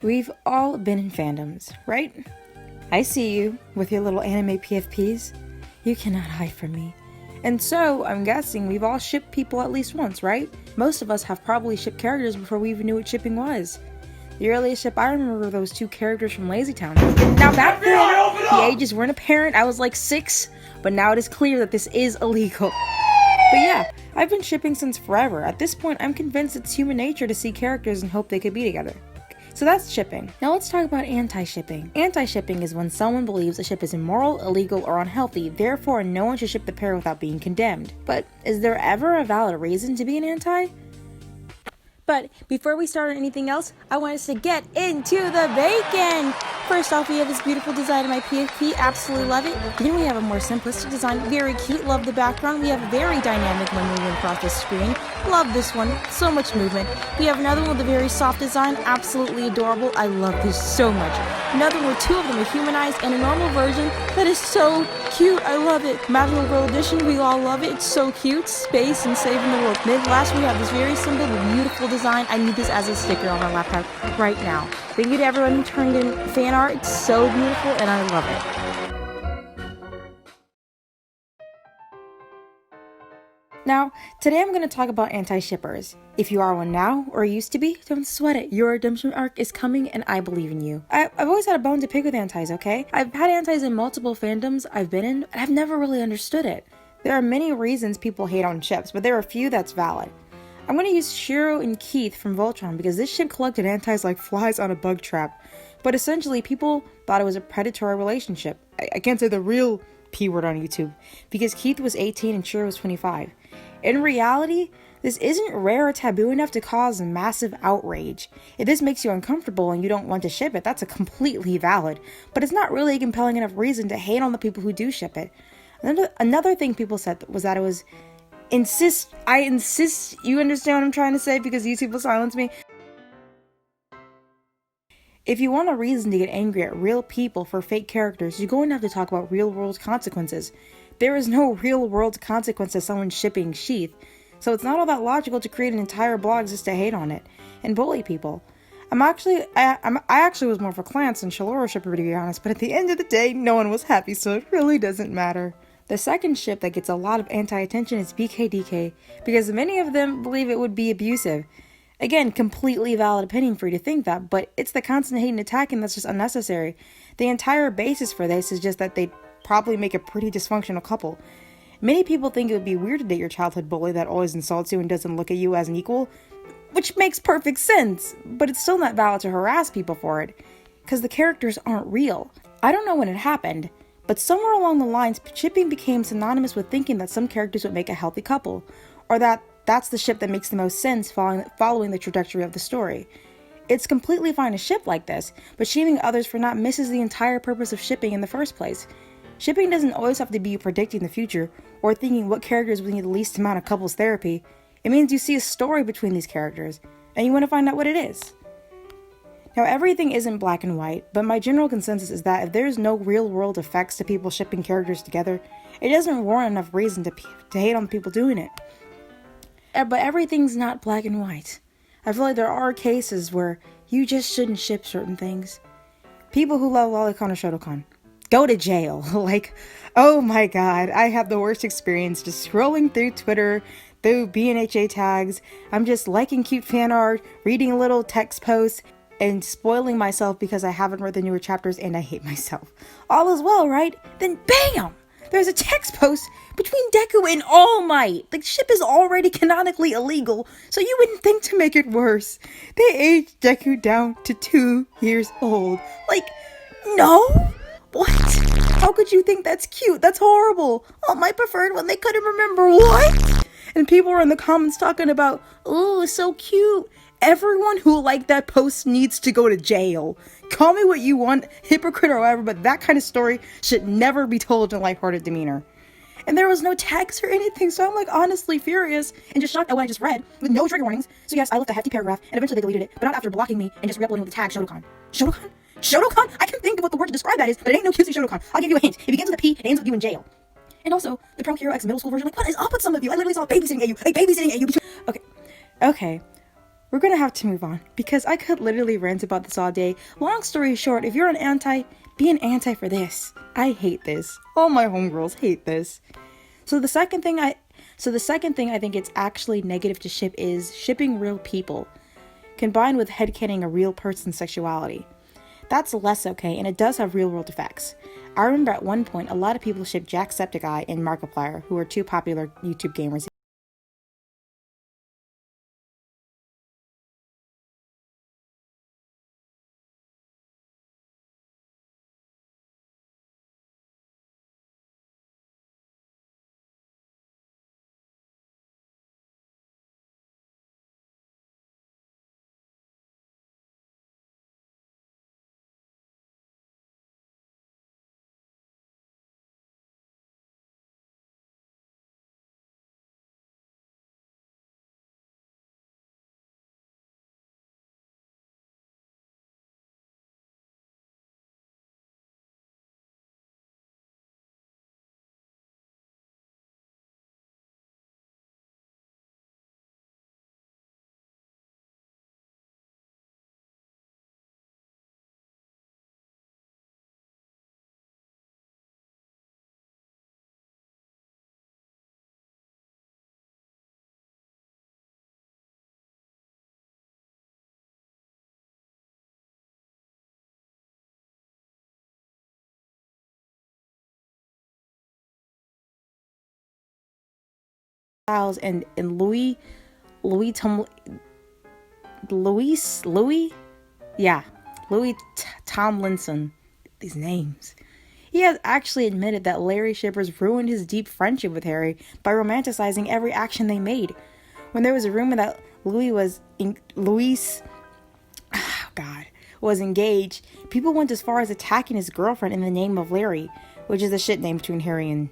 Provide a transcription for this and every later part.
We've all been in fandoms, right? I see you with your little anime PFPs. You cannot hide from me. And so, I'm guessing we've all shipped people at least once, right? Most of us have probably shipped characters before we even knew what shipping was. The earliest ship I remember were those two characters from Lazy Town. Now back then, the ages weren't apparent, I was like 6, but now it is clear that this is illegal. But yeah, I've been shipping since forever. At this point, I'm convinced it's human nature to see characters and hope they could be together. So that's shipping. Now let's talk about anti-shipping. Anti-shipping is when someone believes a ship is immoral, illegal, or unhealthy, therefore no one should ship the pair without being condemned. But is there ever a valid reason to be an anti? But before we start on anything else, I want us to get into the bacon! First off, we have this beautiful design of my PFP, absolutely love it. Then we have a more simplistic design, very cute, love the background. We have a very dynamic one moving across the screen, love this one, so much movement. We have another one with a very soft design, absolutely adorable, I love this so much. Another one where two of them are humanized, and a normal version that is so cute, I love it. Magical Girl Edition, we all love it, it's so cute, space and saving the world. Then last we have this very simple but beautiful design. I need this as a sticker on my laptop right now. Thank you to everyone who turned in fan art. It's so beautiful and I love it. Now, today I'm going to talk about anti-shippers. If you are one now, or used to be, don't sweat it. Your redemption arc is coming and I believe in you. I've always had a bone to pick with antis, okay? I've had antis in multiple fandoms I've been in, and I've never really understood it. There are many reasons people hate on ships, but there are a few that's valid. I'm going to use Shiro and Keith from Voltron because this ship collected antis like flies on a bug trap. But essentially, people thought it was a predatory relationship. I can't say the real P word on YouTube because Keith was 18 and Shiro was 25. In reality, this isn't rare or taboo enough to cause massive outrage. If this makes you uncomfortable and you don't want to ship it, that's a completely valid. But it's not really a compelling enough reason to hate on the people who do ship it. Another thing people said was that it was I insist you understand what I'm trying to say because YouTube will silence me. If you want a reason to get angry at real people for fake characters, you're going to have to talk about real world consequences. There is no real world consequence to someone shipping Sheath, so it's not all that logical to create an entire blog just to hate on it and bully people. I actually was more for Clance and Shalora shipper to be honest, but at the end of the day, no one was happy, so it really doesn't matter. The second ship that gets a lot of anti-attention is BKDK, because many of them believe it would be abusive. Again, completely valid opinion for you to think that, but it's the constant hate and attacking that's just unnecessary. The entire basis for this is just that they'd probably make a pretty dysfunctional couple. Many people think it would be weird to date your childhood bully that always insults you and doesn't look at you as an equal, which makes perfect sense, but it's still not valid to harass people for it, because the characters aren't real. I don't know when it happened, but somewhere along the lines, shipping became synonymous with thinking that some characters would make a healthy couple, or that that's the ship that makes the most sense following the trajectory of the story. It's completely fine to ship like this, but shaming others for not misses the entire purpose of shipping in the first place. Shipping doesn't always have to be predicting the future, or thinking what characters will need the least amount of couples therapy. It means you see a story between these characters, and you want to find out what it is. Now, everything isn't black and white, but my general consensus is that if there's no real-world effects to people shipping characters together, it doesn't warrant enough reason to hate on the people doing it. But everything's not black and white. I feel like there are cases where you just shouldn't ship certain things. People who love Lolicon or Shotokan, go to jail. Like, oh my god, I have the worst experience just scrolling through Twitter, through BNHA tags. I'm just liking cute fan art, reading a little text posts, and spoiling myself because I haven't read the newer chapters and I hate myself. All is well, right? Then BAM! There's a text post between Deku and All Might. The ship is already canonically illegal, so you wouldn't think to make it worse. They aged Deku down to 2 years old. Like, no? What? How could you think that's cute? That's horrible. All Might preferred when they couldn't remember what? And people were in the comments talking about, oh, it's so cute. Everyone who liked that post needs to go to jail. Call me what you want, hypocrite or whatever, but that kind of story should never be told in a lighthearted demeanor. And there was no text or anything, so I'm like honestly furious and just shocked at what I just read with no trigger warnings. So yes, I left a hefty paragraph and eventually they deleted it, but not after blocking me and just re-uploading with the tag Shotokan. Shotokan? Shotokan? I can think of what the word to describe that is, but it ain't no cutesy Shotokan. I'll give you a hint. It begins with a P, it ends with you in jail. And also, the Pro Hero X middle school version, like, what is up with some of you? I literally saw babysitting AU, like babysitting AU. Okay. we're gonna have to move on because I could literally rant about this all day. Long story short, if you're an anti, be an anti for this. I hate this. All my homegirls hate this. So the second thing I think it's actually negative to ship is shipping real people, combined with headcanon a real person's sexuality. That's less okay, and it does have real world effects. I remember at one point a lot of people shipped Jacksepticeye and Markiplier, who are two popular YouTube gamers. Styles and Louis Tom Louis yeah Louis Tomlinson. These names. He has actually admitted that Larry shippers ruined his deep friendship with Harry by romanticizing every action they made. When there was a rumor that Louis was engaged, people went as far as attacking his girlfriend in the name of Larry, which is the shit name between Harry and...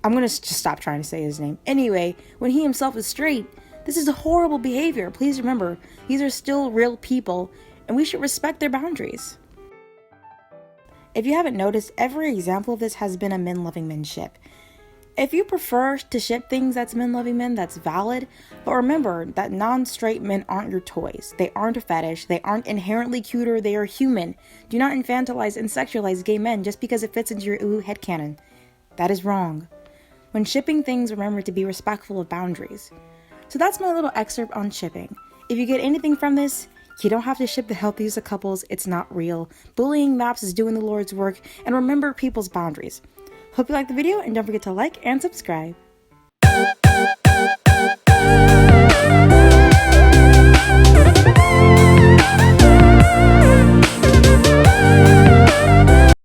I'm gonna just stop trying to say his name. Anyway, when he himself is straight, this is a horrible behavior. Please remember, these are still real people, and we should respect their boundaries. If you haven't noticed, every example of this has been a men-loving men ship. If you prefer to ship things that's men-loving men, that's valid, but remember that non-straight men aren't your toys. They aren't a fetish, they aren't inherently cuter, they are human. Do not infantilize and sexualize gay men just because it fits into your ooh headcanon. That is wrong. When shipping things, remember to be respectful of boundaries. So that's my little excerpt on shipping. If you get anything from this, you don't have to ship the healthiest of couples, it's not real. Bullying maps is doing the Lord's work, and remember people's boundaries. Hope you liked the video, and don't forget to like and subscribe.